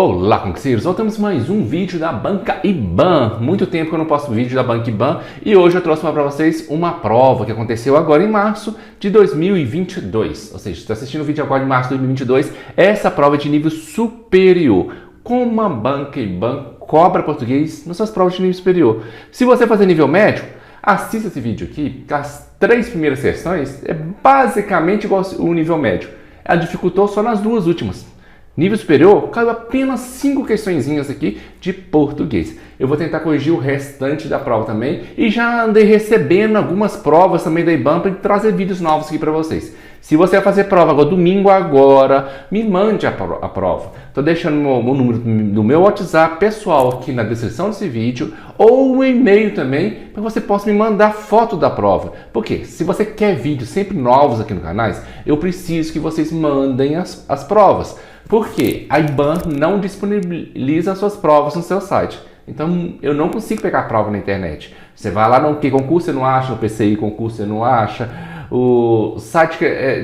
Olá, conquisteiros! Voltamos mais um vídeo da Banca IBAN. Muito tempo que eu não posto vídeo da Banca IBAN e hoje eu trouxe para vocês uma prova que aconteceu agora em março de 2022. Ou seja, se está assistindo o vídeo agora em março de 2022, essa prova é de nível superior. Como a Banca IBAN cobra português nas suas provas de nível superior. Se você fazer nível médio, assista esse vídeo aqui, que as 3 primeiras sessões é basicamente igual ao nível médio. Ela dificultou só nas 2 últimas. Nível superior, caiu apenas 5 questõezinhas aqui de português. Eu vou tentar corrigir o restante da prova também e já andei recebendo algumas provas também da IBAN para trazer vídeos novos aqui para vocês. Se você vai fazer prova agora, domingo agora, me mande a prova. Estou deixando o número do meu WhatsApp pessoal aqui na descrição desse vídeo ou um e-mail também para que você possa me mandar foto da prova. Porque se você quer vídeos sempre novos aqui no canal, eu preciso que vocês mandem as provas. Porque a IBAN não disponibiliza as suas provas no seu site. Então, eu não consigo pegar a prova na internet. Você vai lá no concurso, você não acha, no PCI concurso, você não acha, o site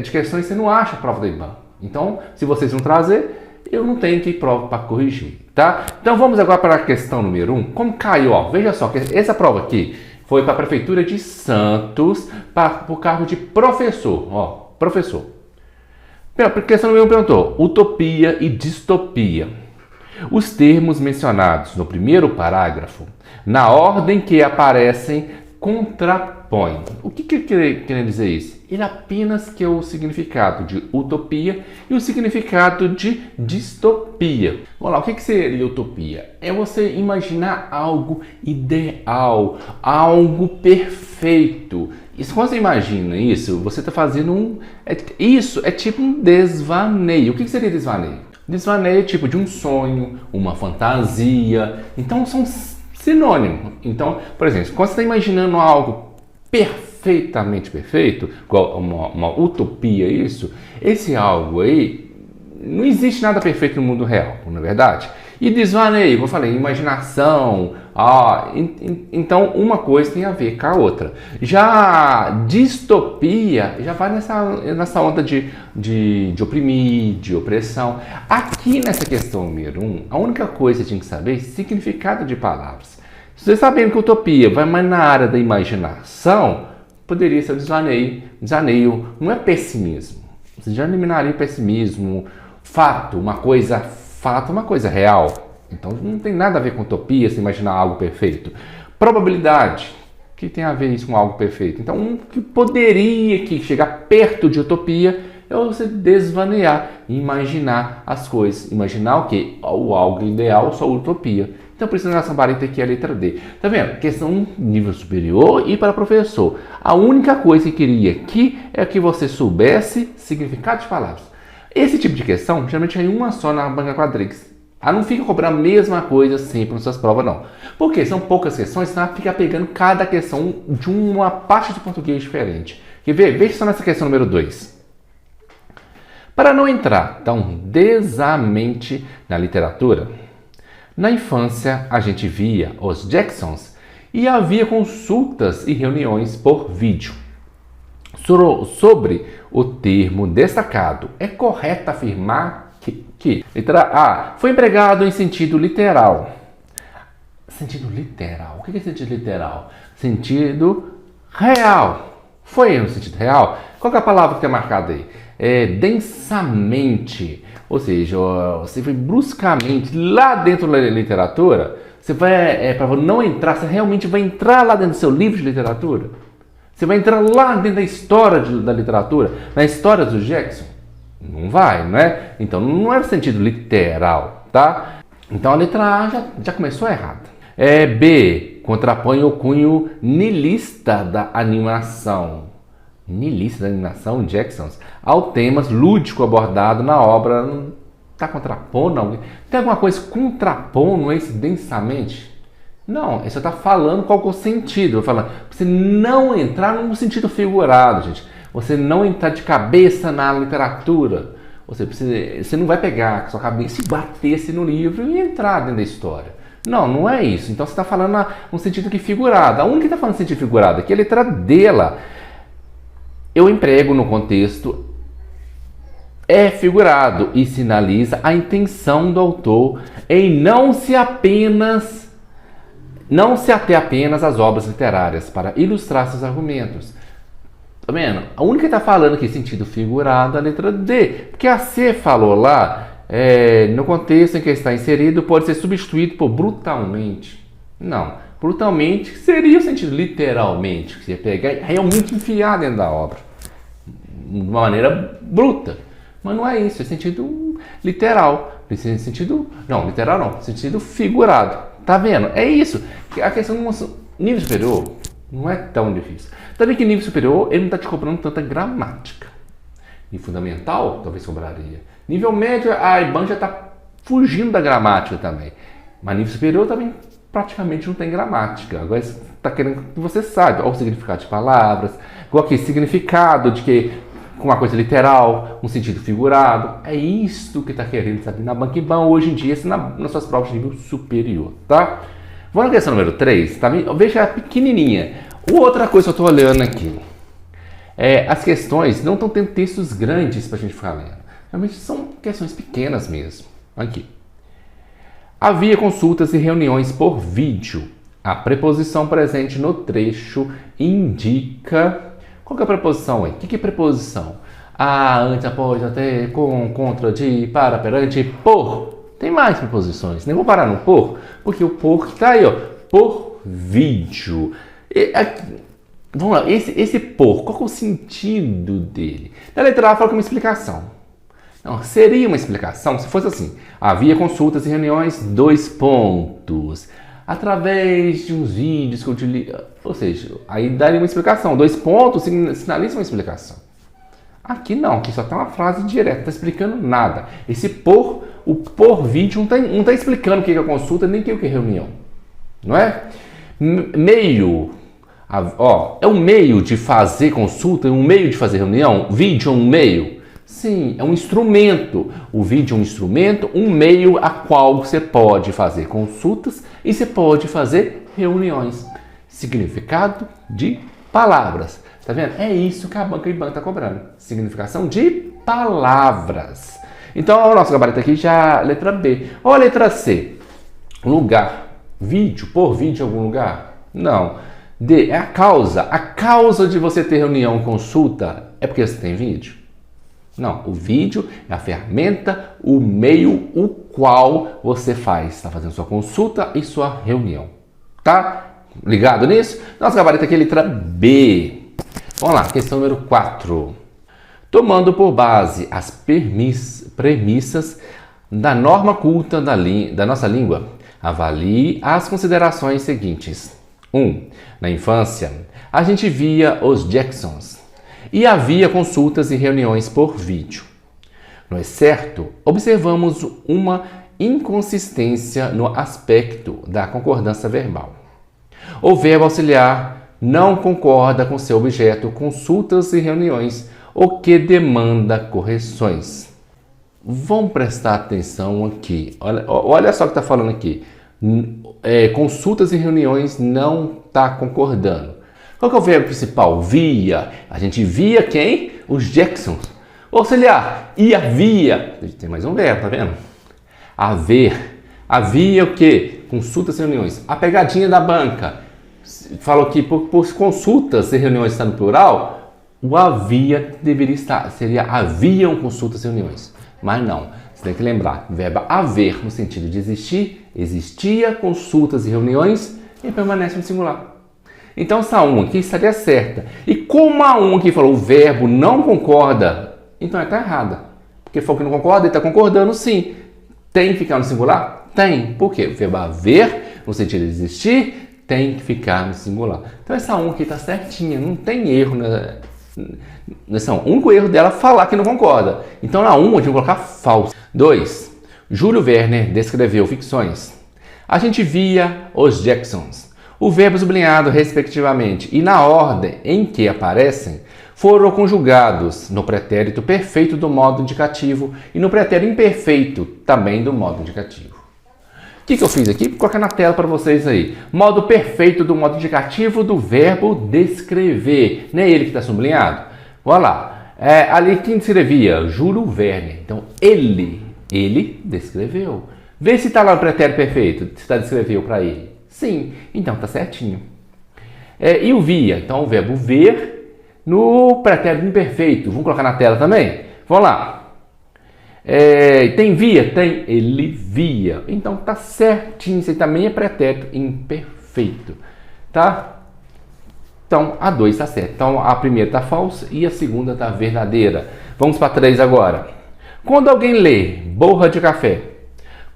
de questões, você não acha a prova da IBAN. Então, se vocês não trazer, eu não tenho que prova para corrigir, tá? Então, vamos agora para a questão número 1. Como caiu, ó, veja só, que essa prova aqui foi para a Prefeitura de Santos, para o cargo de professor, ó, professor. A questão número 1 perguntou, utopia e distopia. Os termos mencionados no primeiro parágrafo, na ordem que aparecem, contrapõem. O que quer dizer isso? Ele apenas quer o significado de utopia e o significado de distopia. Vamos lá, o que seria utopia? É você imaginar algo ideal, algo perfeito. Isso, quando você imagina isso, você está fazendo isso é tipo um desvaneio. O que seria desvaneio? Desvaneio é tipo de um sonho, uma fantasia. Então, são sinônimos. Então, por exemplo, quando você está imaginando algo perfeitamente perfeito, igual uma utopia, esse algo aí, não existe nada perfeito no mundo real, não é verdade? E desvaneio, como eu falei, imaginação, então uma coisa tem a ver com a outra. Já distopia, já vai nessa onda de oprimir, de opressão. Aqui nessa questão número 1, a única coisa que você tinha que saber é o significado de palavras. Se você sabendo que utopia vai mais na área da imaginação, poderia ser desvaneio. Desvaneio não é pessimismo. Você já eliminaria o pessimismo, fato, uma coisa real. Então não tem nada a ver com utopia, se imaginar algo perfeito. Probabilidade, que tem a ver isso com algo perfeito. Então, um que poderia chegar perto de utopia é você desvanear, imaginar as coisas. Imaginar o quê? O algo ideal, só utopia. Então, por isso, nessa vareta aqui é a letra D. Tá vendo? Questão nível superior e para professor. A única coisa que queria aqui é que você soubesse significado de palavras. Esse tipo de questão, geralmente é uma só na banca Quadrix. Não fica cobrando a mesma coisa sempre nas suas provas, não. Porque são poucas questões, senão fica pegando cada questão de uma parte de português diferente. Quer ver? Veja só nessa questão número 2. Para não entrar tão desamente na literatura, na infância a gente via os Jacksons e havia consultas e reuniões por vídeo. Sobre o termo destacado, é correto afirmar que letra A foi empregado em sentido literal. Sentido literal? O que é sentido literal? Sentido real. Foi no sentido real? Qual que é a palavra que tem marcada aí? Densamente. Ou seja, você foi bruscamente lá dentro da literatura. Você vai, para não entrar, você realmente vai entrar lá dentro do seu livro de literatura? Você vai entrar lá dentro da história da literatura, na história do Jackson? Não vai, não é? Então não é no sentido literal, tá? Então a letra A já começou errada. B, contrapõe o cunho niilista da animação. Niilista da animação, Jacksons, ao tema lúdico abordado na obra. Não está contrapondo alguém? Tem alguma coisa contrapondo esse densamente? Não, você está falando qual que é o sentido. Falando, você não entrar num sentido figurado, gente. Você não entrar de cabeça na literatura. Você não vai pegar com a sua cabeça e bater-se no livro e entrar dentro da história. Não é isso. Então você está falando num sentido que figurado. A única que está falando sentido figurado aqui é a letra D lá. Eu emprego no contexto é figurado e sinaliza a intenção do autor em não se ater apenas às obras literárias para ilustrar seus argumentos. Tá vendo? A única que está falando aqui sentido figurado é a letra D, porque a C falou lá, no contexto em que está inserido, pode ser substituído por brutalmente. Não, brutalmente seria o sentido literalmente, que você ia pegar e realmente enfiar dentro da obra, de uma maneira bruta. Mas não é isso, é sentido literal. Literal não, sentido figurado. Tá vendo? É isso. A questão do nível superior não é tão difícil. Também que nível superior, ele não está te cobrando tanta gramática. Nível fundamental, talvez cobraria. Nível médio, a IBAN já está fugindo da gramática também. Mas nível superior também praticamente não tem gramática. Agora está querendo que você saiba o significado de palavras, igual aqui, significado de que com uma coisa literal, um sentido figurado. É isso que está querendo saber na Banca IBAN hoje em dia, nas suas provas de nível superior, tá? Vamos na questão número 3, tá? Veja a pequenininha. Outra coisa que eu estou olhando aqui, as questões não estão tendo textos grandes para a gente ficar lendo. Realmente são questões pequenas mesmo. Aqui. Havia consultas e reuniões por vídeo. A preposição presente no trecho indica... Qual que é a preposição aí? O que é preposição? Antes, após, até, com, contra, de, para, perante, por. Tem mais preposições. Nem vou parar no por, porque o por está aí, ó. Por vídeo. Vamos lá, esse por, qual que é o sentido dele? Na letra A fala que é uma explicação. Não, seria uma explicação se fosse assim. Havia consultas e reuniões, 2 pontos. Através de uns vídeos que eu utilizo, ou seja, aí daria uma explicação. 2 pontos sinaliza uma explicação. Aqui não, aqui só tem uma frase direta, não está explicando nada. O por vídeo não está explicando o que é consulta, nem o que é reunião. Não é? Meio, é um meio de fazer consulta, um meio de fazer reunião. Vídeo é um meio. Sim, é um instrumento. O vídeo é um instrumento, um meio a qual você pode fazer consultas e você pode fazer reuniões. Significado de palavras. Tá vendo? É isso que a Banca IBAN está cobrando. Significação de palavras. Então, o nosso gabarito aqui já é letra B. Ou a letra C. Lugar. Vídeo. Por vídeo em algum lugar? Não. D. É a causa. A causa de você ter reunião e consulta é porque você tem vídeo? Não, o vídeo é a ferramenta, o meio, o qual você está fazendo sua consulta e sua reunião. Tá? Ligado nisso? Nosso gabarito aqui é a letra B. Vamos lá, questão número 4. Tomando por base as premissas da norma culta da nossa língua, avalie as considerações seguintes. 1. Na infância, a gente via os Jacksons. E havia consultas e reuniões por vídeo. No excerto, observamos uma inconsistência no aspecto da concordância verbal. O verbo auxiliar não concorda com seu objeto, consultas e reuniões, o que demanda correções. Vamos prestar atenção aqui. Olha só o que está falando aqui. Consultas e reuniões não está concordando. Qual que é o verbo principal? Via. A gente via quem? Os Jacksons. Auxiliar. E havia. Tem mais um verbo, tá vendo? Haver. Havia o quê? Consultas e reuniões. A pegadinha da banca. Falou que por consultas e reuniões está no plural, o havia deveria estar. Seria haviam consultas e reuniões. Mas não. Você tem que lembrar. O verbo haver no sentido de existir. Existia consultas e reuniões e permanece no singular. Então essa 1 aqui estaria certa. E como a 1 aqui falou o verbo não concorda, então está errada. Porque falou que não concorda, ele está concordando sim. Tem que ficar no singular? Tem. Por quê? O verbo haver, no sentido de existir, tem que ficar no singular. Então essa 1 aqui está certinha, não tem erro nessa 1. O único erro dela é falar que não concorda. Então na 1 a gente vai colocar falso. 2. Júlio Werner descreveu ficções. A gente via os Jacksons. O verbo sublinhado, respectivamente, e na ordem em que aparecem, foram conjugados no pretérito perfeito do modo indicativo e no pretérito imperfeito também do modo indicativo. O que eu fiz aqui? Vou colocar na tela para vocês aí. Modo perfeito do modo indicativo do verbo descrever. Não é ele que está sublinhado? Olha lá. Ali quem escrevia? Júlio Verne. Então, ele descreveu. Vê se está lá no pretérito perfeito, se está descreveu para ele. Sim, então está certinho. E o via? Então, o verbo ver no pretérito imperfeito. Vamos colocar na tela também? Vamos lá. Tem via? Tem. Ele via. Então, está certinho. Isso aí também é pretérito imperfeito. Tá? Então, a 2 está certa. Então, a primeira está falsa e a segunda está verdadeira. Vamos para a 3 agora. Quando alguém lê borra de café,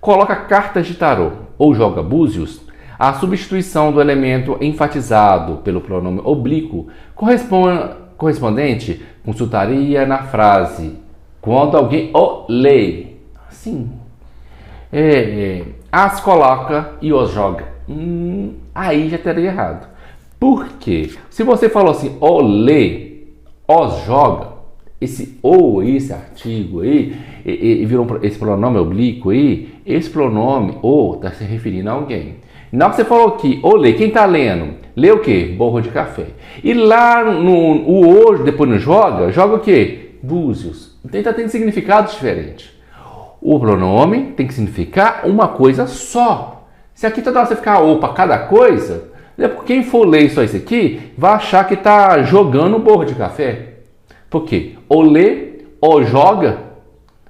coloca cartas de tarô ou joga búzios, a substituição do elemento enfatizado pelo pronome oblíquo correspondente consultaria na frase quando alguém o lê. Assim. As coloca e os joga. Aí já teria errado. Por quê? Se você falou assim, o lê, os joga, esse ou, esse artigo aí, e virou esse pronome oblíquo aí, esse pronome o está se referindo a alguém. Na hora que você falou aqui, o lê, quem está lendo? Lê o quê? Borra de café. E lá o hoje, depois no joga o quê? Búzios. Então está tendo significados diferentes. O pronome tem que significar uma coisa só. Se aqui toda hora você ficar o para cada coisa, quem for ler só isso aqui, vai achar que está jogando borra de café. Por quê? O lê, o joga,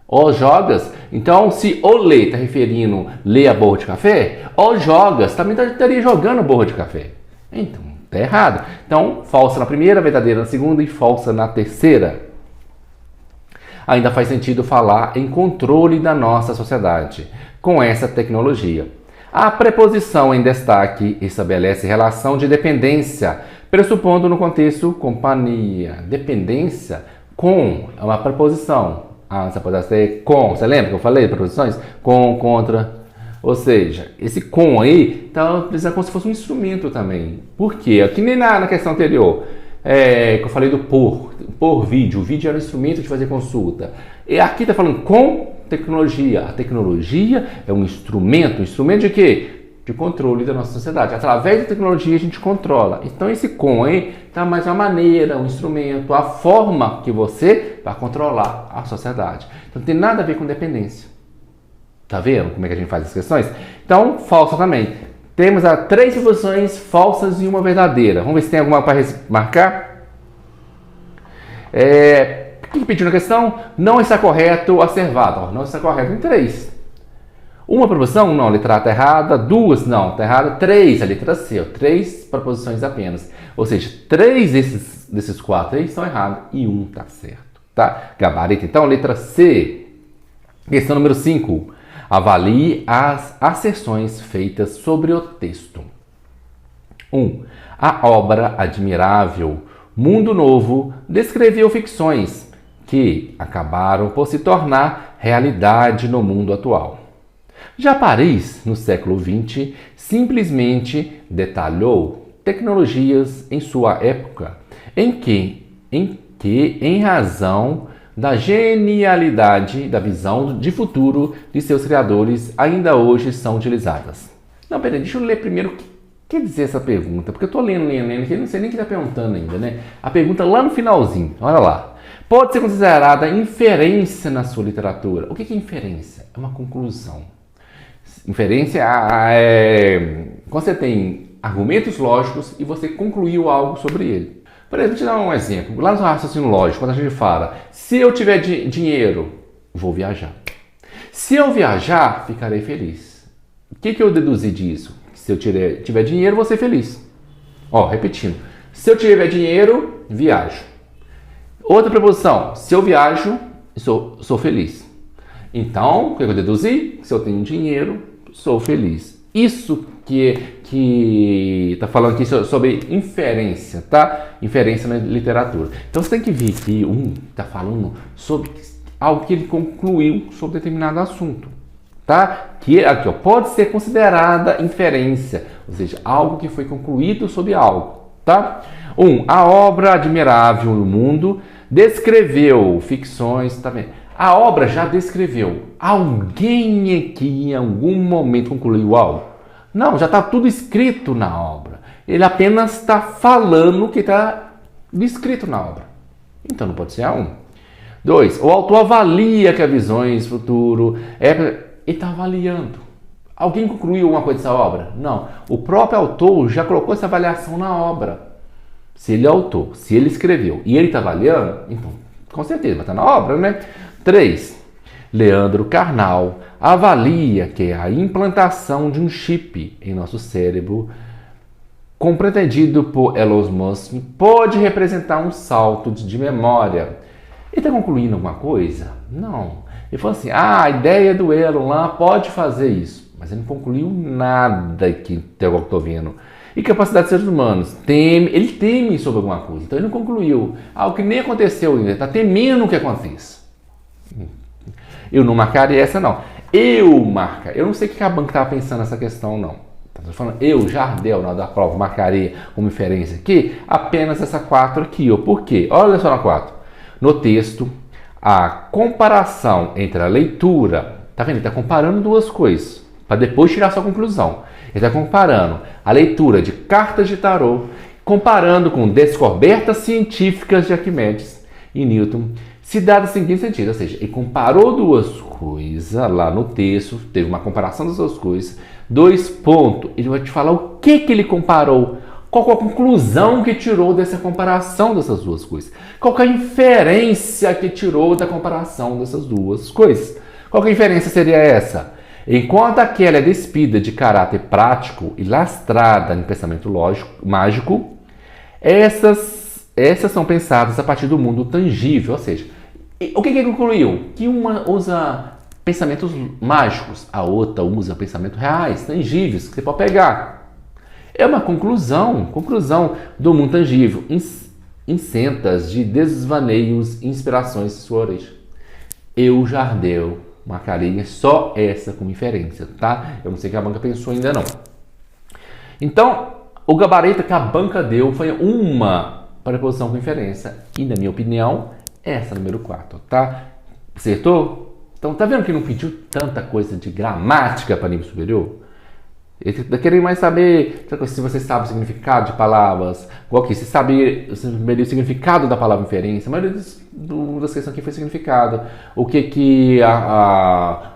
os jogas. Então, se o lê está referindo ler a borra de café, o jogas também estaria jogando borra de café. Então, está errado. Então, falsa na primeira, verdadeira na segunda e falsa na terceira. Ainda faz sentido falar em controle da nossa sociedade com essa tecnologia. A preposição em destaque estabelece relação de dependência, pressupondo no contexto companhia. Dependência com é uma preposição. Você pode ser com. Você lembra que eu falei de preposições? Com, contra. Ou seja, esse com aí então, precisa como se fosse um instrumento também. Por quê? Aqui nem na questão anterior, que eu falei do por vídeo. O vídeo era um instrumento de fazer consulta. E aqui está falando com tecnologia. A tecnologia é um instrumento de quê? De controle da nossa sociedade. Através da tecnologia a gente controla. Então esse com aí está mais uma maneira, um instrumento, a forma que você vai controlar a sociedade. Então não tem nada a ver com dependência. Tá vendo como é que a gente faz as questões? Então, falsa também. Temos 3 preposições falsas e uma verdadeira. Vamos ver se tem alguma para marcar. O que pediu na questão? Não está correto a servado. Não está correto em 3. Uma proposição? Não, a letra A está errada. 2, não, está errada. 3, a letra C. 3 proposições apenas. Ou seja, 3 desses 4 aí estão errados e 1 está certo. Tá? Gabarito, então, letra C. Questão número 5. Avalie as asserções feitas sobre o texto. 1. A obra admirável Mundo Novo descreveu ficções que acabaram por se tornar realidade no mundo atual. Já Paris, no século XX, simplesmente detalhou tecnologias em sua época, em razão da genialidade da visão de futuro de seus criadores, ainda hoje são utilizadas. Não, peraí, deixa eu ler primeiro o que quer dizer essa pergunta, porque eu estou lendo, que eu não sei nem o que está perguntando ainda, né? A pergunta lá no finalzinho, olha lá. Pode ser considerada inferência na sua literatura. O que é inferência? É uma conclusão. Inferência é quando você tem argumentos lógicos e você concluiu algo sobre ele. Por exemplo, vou te dar um exemplo. Lá no raciocínio lógico, quando a gente fala, se eu tiver dinheiro, vou viajar. Se eu viajar, ficarei feliz. O que eu deduzi disso? Se eu tiver dinheiro, vou ser feliz. Repetindo. Se eu tiver dinheiro, viajo. Outra preposição, se eu viajo, sou feliz. Então, o que eu deduzi? Se eu tenho dinheiro, sou feliz. Isso que está falando aqui sobre inferência, tá? Inferência na literatura. Então, você tem que ver que está falando sobre algo que ele concluiu sobre determinado assunto, tá? Que aqui, pode ser considerada inferência, ou seja, algo que foi concluído sobre algo, tá? A obra admirável no mundo descreveu ficções, tá vendo? A obra já descreveu. Alguém aqui em algum momento concluiu algo? Não, já está tudo escrito na obra. Ele apenas está falando o que está escrito na obra. Então não pode ser A1. 2. O autor avalia que as visões futuro ele está avaliando. Alguém concluiu alguma coisa dessa obra? Não. O próprio autor já colocou essa avaliação na obra. Se ele é autor, se ele escreveu e ele está avaliando, então com certeza vai estar na obra, né? 3. Leandro Carnal avalia que a implantação de um chip em nosso cérebro, compreendido por Elon Musk, pode representar um salto de memória. Ele está concluindo alguma coisa? Não. Ele falou assim, a ideia do Elon lá pode fazer isso, mas ele não concluiu nada que eu estou vendo. E capacidade de seres humanos, ele teme sobre alguma coisa, então ele não concluiu. Algo que nem aconteceu ainda, está temendo que aconteça. Eu não marcaria essa não. Eu não sei o que a banca estava pensando nessa questão não. Estou falando, Jardel, na hora da prova, marcaria como inferência aqui, apenas essa 4 aqui. Por quê? Olha só na 4. No texto, a comparação entre a leitura, tá vendo? Ele está comparando duas coisas, para depois tirar sua conclusão. Ele está comparando a leitura de cartas de tarô, comparando com descobertas científicas de Arquimedes e Newton, se dá no seguinte sentido, ou seja, ele comparou duas coisas lá no texto, teve uma comparação das duas coisas, 2 pontos, ele vai te falar o que ele comparou, qual a conclusão que tirou dessa comparação dessas duas coisas, qual a inferência que tirou da comparação dessas duas coisas. Qual a inferência seria essa? Enquanto aquela é despida de caráter prático e lastrada em pensamento lógico, mágico, essas são pensadas a partir do mundo tangível, ou seja, o que ele concluiu? Que uma usa pensamentos mágicos, a outra usa pensamentos reais, tangíveis, que você pode pegar. É uma conclusão do mundo tangível, incentas de desvaneios e inspirações de sua origem. Jardel, marcaria só essa como inferência, tá? Eu não sei o que a banca pensou ainda não. Então, o gabarito que a banca deu foi uma preposição com inferência e, na minha opinião, essa número 4, tá? Acertou? Então, tá vendo que não pediu tanta coisa de gramática para nível superior? Ele tá querendo mais saber se você sabe o significado de palavras, igual que se sabe o significado da palavra inferência. A maioria das questões aqui foi significado. O que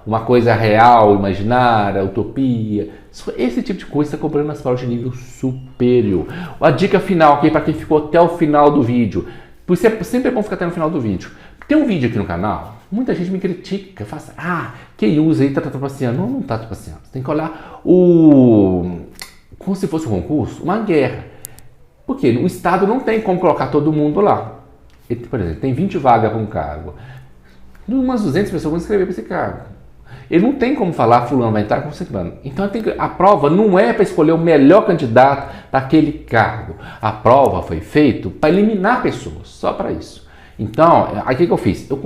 uma coisa real, imaginária, utopia. Esse tipo de coisa está cobrando nas provas de nível superior. A dica final aqui para quem ficou até o final do vídeo. Por isso sempre é bom ficar até no final do vídeo. Tem um vídeo aqui no canal, muita gente me critica, fala assim, quem usa aí tá trapaceando. Não tá trapaceando. Você tem que olhar como se fosse um concurso, uma guerra. Porque o Estado não tem como colocar todo mundo lá. Por exemplo, tem 20 vagas para um cargo. Umas 200 pessoas vão escrever para esse cargo. Ele não tem como falar, fulano vai entrar com ciclano. Então a prova não é para escolher o melhor candidato daquele cargo. A prova foi feita para eliminar pessoas, só para isso. Então, aí o que eu fiz? Eu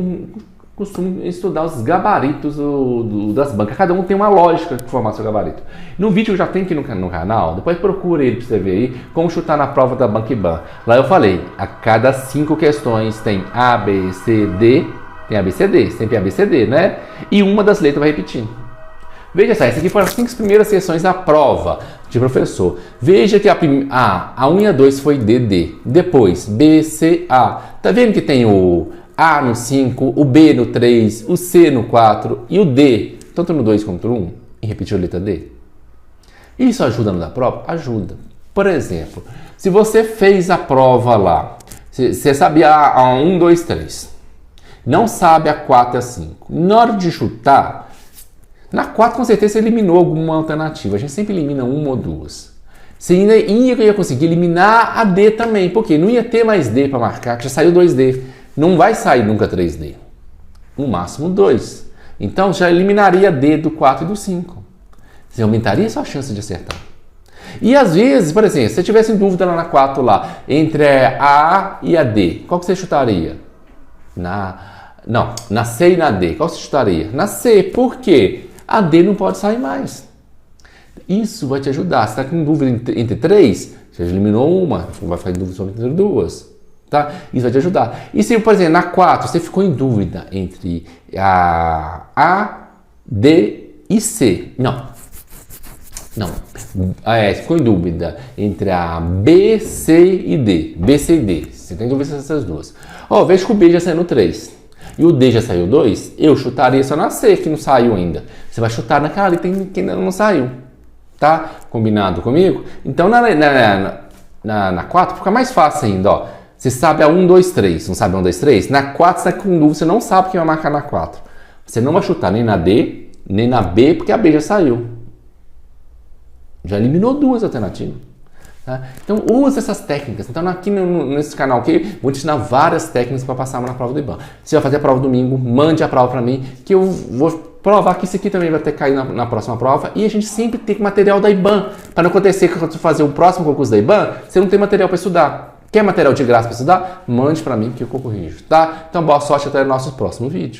costumo estudar os gabaritos das bancas. Cada um tem uma lógica de formar seu gabarito. No vídeo já tem aqui no canal, depois procura ele para você ver aí como chutar na prova da Banca IBAN. Lá eu falei, a cada 5 questões tem A, B, C, D, tem A, B, C, D, sempre A, B, C, D, né? E uma das letras vai repetindo. Veja só, essas aqui foram as 5 primeiras sessões da prova de professor. Veja que a 1 e a 2 foi D, D. Depois, B, C, A. Tá vendo que tem o A no 5, o B no 3, o C no 4 e o D, tanto no 2 quanto no 1, e repetiu a letra D? Isso ajuda no da prova? Ajuda. Por exemplo, se você fez a prova lá, você sabia a 1, 2, 3, não sabe a 4 e a 5. Na hora de chutar, na 4 com certeza você eliminou alguma alternativa. A gente sempre elimina uma ou duas. Você ainda ia conseguir eliminar a D também, porque não ia ter mais D para marcar, que já saiu 2D. Não vai sair nunca 3D. No máximo 2. Então já eliminaria D do 4 e do 5. Você aumentaria a sua chance de acertar. E às vezes, por exemplo, se você tivesse em dúvida lá na 4 lá, entre a A e a D, qual que você chutaria? Na C e na D, qual você chutaria? Na C, por quê? A D não pode sair mais. Isso vai te ajudar. Se está com dúvida entre 3, você eliminou uma, vai ficar em dúvida só entre 2. Tá? Isso vai te ajudar. E se, por exemplo, na 4, você ficou em dúvida entre a D e C. Não. Ficou em dúvida entre a B, C e D. B, C e D. Você tem dúvida dessas duas. Veja que o B já saiu no 3. e o D já saiu 2, eu chutaria só na C, que não saiu ainda. Você vai chutar naquela ali que ainda não saiu. Tá? Combinado comigo? Então na 4 fica mais fácil ainda, ó. Você sabe a 1, 2, 3, não sabe a 1, 2, 3? Na 4 você está com dúvida, você não sabe quem vai marcar na 4. Você não vai chutar nem na D, nem na B, porque a B já saiu. Já eliminou 2 alternativas. Tá? Então use essas técnicas. Então aqui nesse canal aqui, vou te ensinar várias técnicas para passar na prova do IBAN. Você vai fazer a prova domingo, mande a prova para mim, que eu vou provar que isso aqui também vai ter que cair na próxima prova. E a gente sempre tem material da IBAN, para não acontecer que quando você fazer o próximo concurso da IBAN, você não tem material para estudar. Quer material de graça para estudar? Mande para mim que eu corrijo, tá? Então boa sorte, até o nosso próximo vídeo.